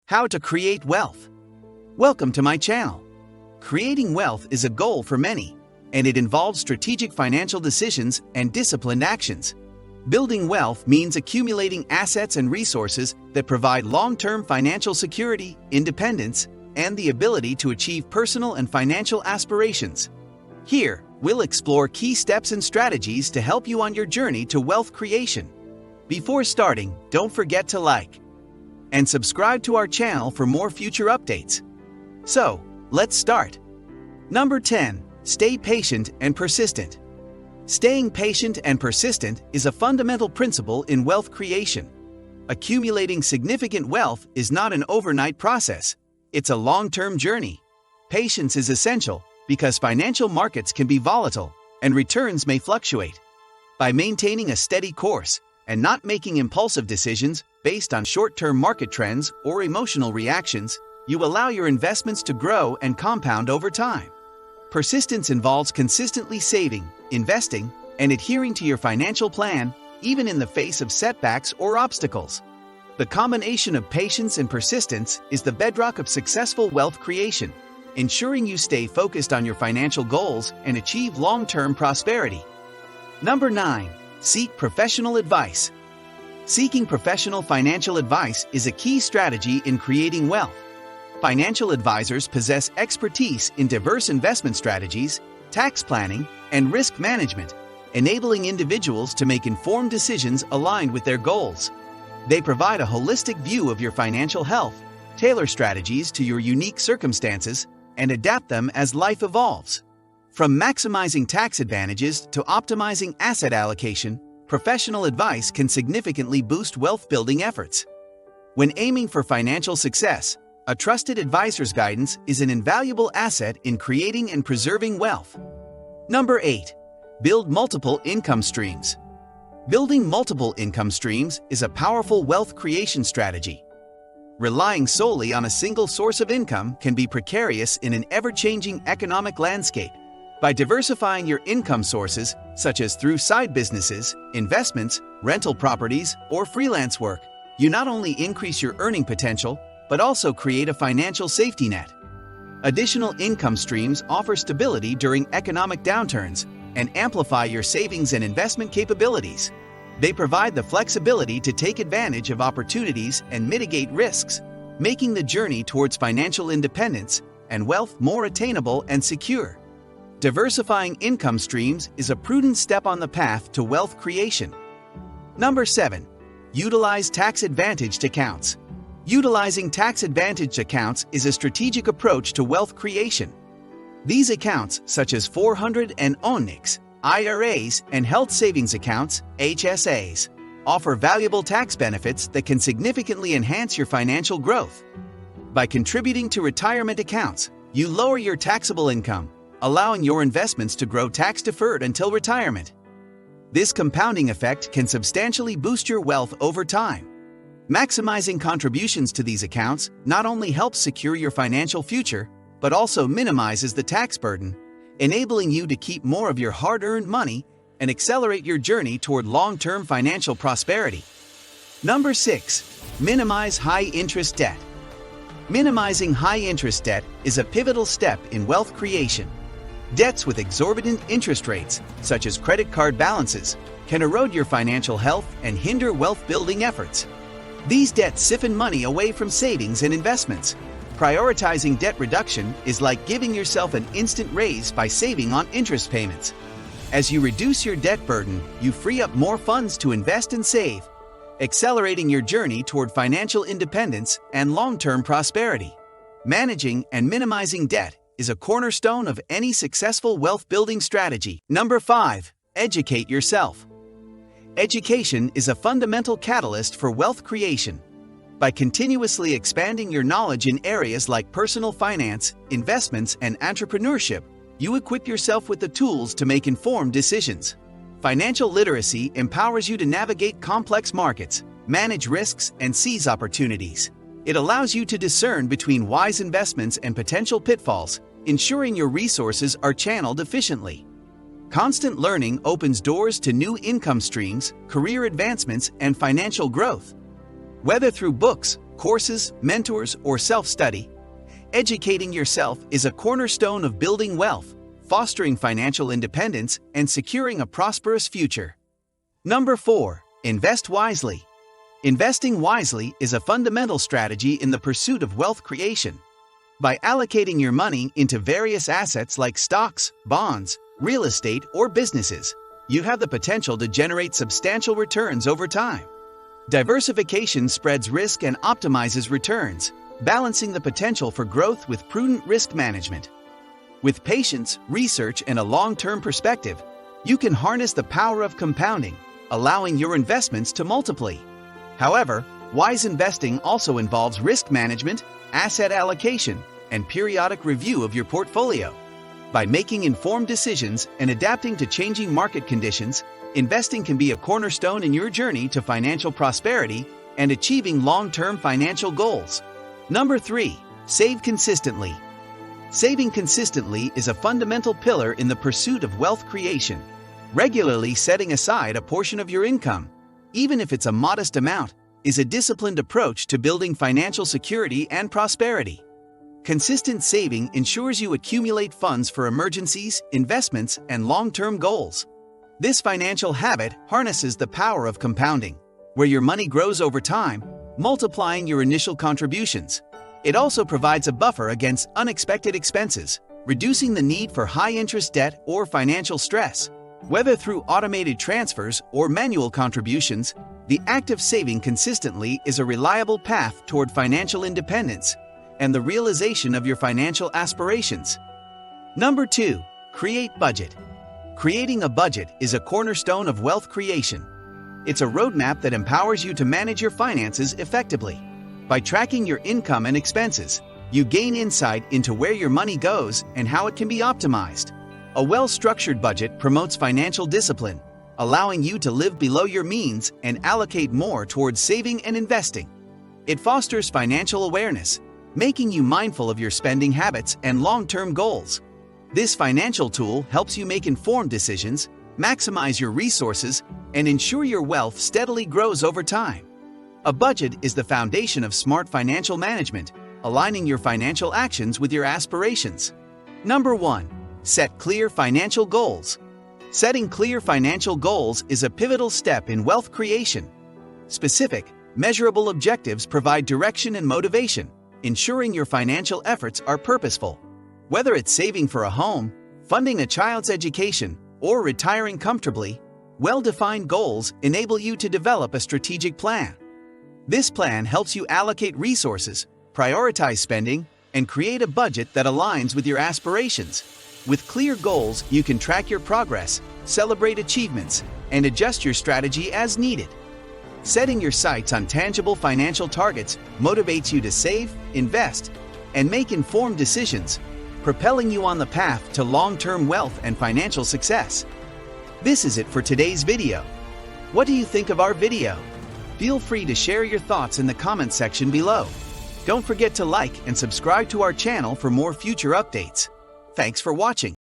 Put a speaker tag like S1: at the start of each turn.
S1: How to create wealth. Welcome to my channel. Creating wealth is a goal for many, and it involves strategic financial decisions and disciplined actions. Building wealth means accumulating assets and resources that provide long-term financial security, independence, and the ability to achieve personal and financial aspirations. Here, we'll explore key steps and strategies to help you on your journey to wealth creation. Before starting, don't forget to like and subscribe to our channel for more future updates. So, let's start. Number 10. Stay patient and persistent. Staying patient and persistent is a fundamental principle in wealth creation. Accumulating significant wealth is not an overnight process. It's a long-term journey. Patience is essential because financial markets can be volatile and returns may fluctuate. By maintaining a steady course and not making impulsive decisions based on short-term market trends or emotional reactions, you allow your investments to grow and compound over time. Persistence involves consistently saving, investing, and adhering to your financial plan, even in the face of setbacks or obstacles. The combination of patience and persistence is the bedrock of successful wealth creation, ensuring you stay focused on your financial goals and achieve long-term prosperity. Number 9. Seek professional advice. Seeking professional financial advice is a key strategy in creating wealth. Financial advisors possess expertise in diverse investment strategies, tax planning, and risk management, enabling individuals to make informed decisions aligned with their goals. They provide a holistic view of your financial health, tailor strategies to your unique circumstances, and adapt them as life evolves. From maximizing tax advantages to optimizing asset allocation, professional advice can significantly boost wealth-building efforts. When aiming for financial success, a trusted advisor's guidance is an invaluable asset in creating and preserving wealth. Number 8. Build multiple income streams. Building multiple income streams is a powerful wealth creation strategy. Relying solely on a single source of income can be precarious in an ever-changing economic landscape. By diversifying your income sources, such as through side businesses, investments, rental properties, or freelance work, you not only increase your earning potential, but also create a financial safety net. Additional income streams offer stability during economic downturns and amplify your savings and investment capabilities. They provide the flexibility to take advantage of opportunities and mitigate risks, making the journey towards financial independence and wealth more attainable and secure. Diversifying income streams is a prudent step on the path to wealth creation. Number 7. Utilize tax-advantaged accounts. Utilizing tax-advantaged accounts is a strategic approach to wealth creation. These accounts, such as 400 and ONICs, IRAs, and health savings accounts, HSAs, offer valuable tax benefits that can significantly enhance your financial growth. By contributing to retirement accounts, you lower your taxable income, allowing your investments to grow tax-deferred until retirement. This compounding effect can substantially boost your wealth over time. Maximizing contributions to these accounts not only helps secure your financial future, but also minimizes the tax burden, enabling you to keep more of your hard-earned money and accelerate your journey toward long-term financial prosperity. Number 6. Minimize high-interest debt. Minimizing high-interest debt is a pivotal step in wealth creation. Debts with exorbitant interest rates, such as credit card balances, can erode your financial health and hinder wealth-building efforts. These debts siphon money away from savings and investments. Prioritizing debt reduction is like giving yourself an instant raise by saving on interest payments. As you reduce your debt burden, you free up more funds to invest and save, accelerating your journey toward financial independence and long-term prosperity. Managing and minimizing debt is a cornerstone of any successful wealth-building strategy. Number 5. Educate yourself. Education is a fundamental catalyst for wealth creation. By continuously expanding your knowledge in areas like personal finance, investments, and entrepreneurship, you equip yourself with the tools to make informed decisions. Financial literacy empowers you to navigate complex markets, manage risks, and seize opportunities. It allows you to discern between wise investments and potential pitfalls, ensuring your resources are channeled efficiently. Constant learning opens doors to new income streams, career advancements, and financial growth. Whether through books, courses, mentors, or self-study, educating yourself is a cornerstone of building wealth, fostering financial independence, and securing a prosperous future. Number 4. Invest wisely. Investing wisely is a fundamental strategy in the pursuit of wealth creation. By allocating your money into various assets like stocks, bonds, real estate, or businesses, you have the potential to generate substantial returns over time. Diversification spreads risk and optimizes returns, balancing the potential for growth with prudent risk management. With patience, research, and a long-term perspective, you can harness the power of compounding, allowing your investments to multiply. However, wise investing also involves risk management, asset allocation, and periodic review of your portfolio. By making informed decisions and adapting to changing market conditions, investing can be a cornerstone in your journey to financial prosperity and achieving long-term financial goals. Number 3. Save consistently. Saving consistently is a fundamental pillar in the pursuit of wealth creation. Regularly setting aside a portion of your income, even if it's a modest amount, is a disciplined approach to building financial security and prosperity. Consistent saving ensures you accumulate funds for emergencies, investments, and long-term goals. This financial habit harnesses the power of compounding, where your money grows over time, multiplying your initial contributions. It also provides a buffer against unexpected expenses, reducing the need for high-interest debt or financial stress. Whether through automated transfers or manual contributions, the act of saving consistently is a reliable path toward financial independence and the realization of your financial aspirations. Number 2. Create budget. Creating a budget is a cornerstone of wealth creation. It's a roadmap that empowers you to manage your finances effectively. By tracking your income and expenses, you gain insight into where your money goes and how it can be optimized. A well-structured budget promotes financial discipline, allowing you to live below your means and allocate more towards saving and investing. It fosters financial awareness, making you mindful of your spending habits and long-term goals. This financial tool helps you make informed decisions, maximize your resources, and ensure your wealth steadily grows over time. A budget is the foundation of smart financial management, aligning your financial actions with your aspirations. Number 1. Set clear financial goals. Setting clear financial goals is a pivotal step in wealth creation. Specific, measurable objectives provide direction and motivation, ensuring your financial efforts are purposeful. Whether it's saving for a home, funding a child's education, or retiring comfortably, well-defined goals enable you to develop a strategic plan. This plan helps you allocate resources, prioritize spending, and create a budget that aligns with your aspirations. With clear goals, you can track your progress, celebrate achievements, and adjust your strategy as needed. Setting your sights on tangible financial targets motivates you to save, invest, and make informed decisions, propelling you on the path to long-term wealth and financial success. This is it for today's video. What do you think of our video? Feel free to share your thoughts in the comment section below. Don't forget to like and subscribe to our channel for more future updates. Thanks for watching.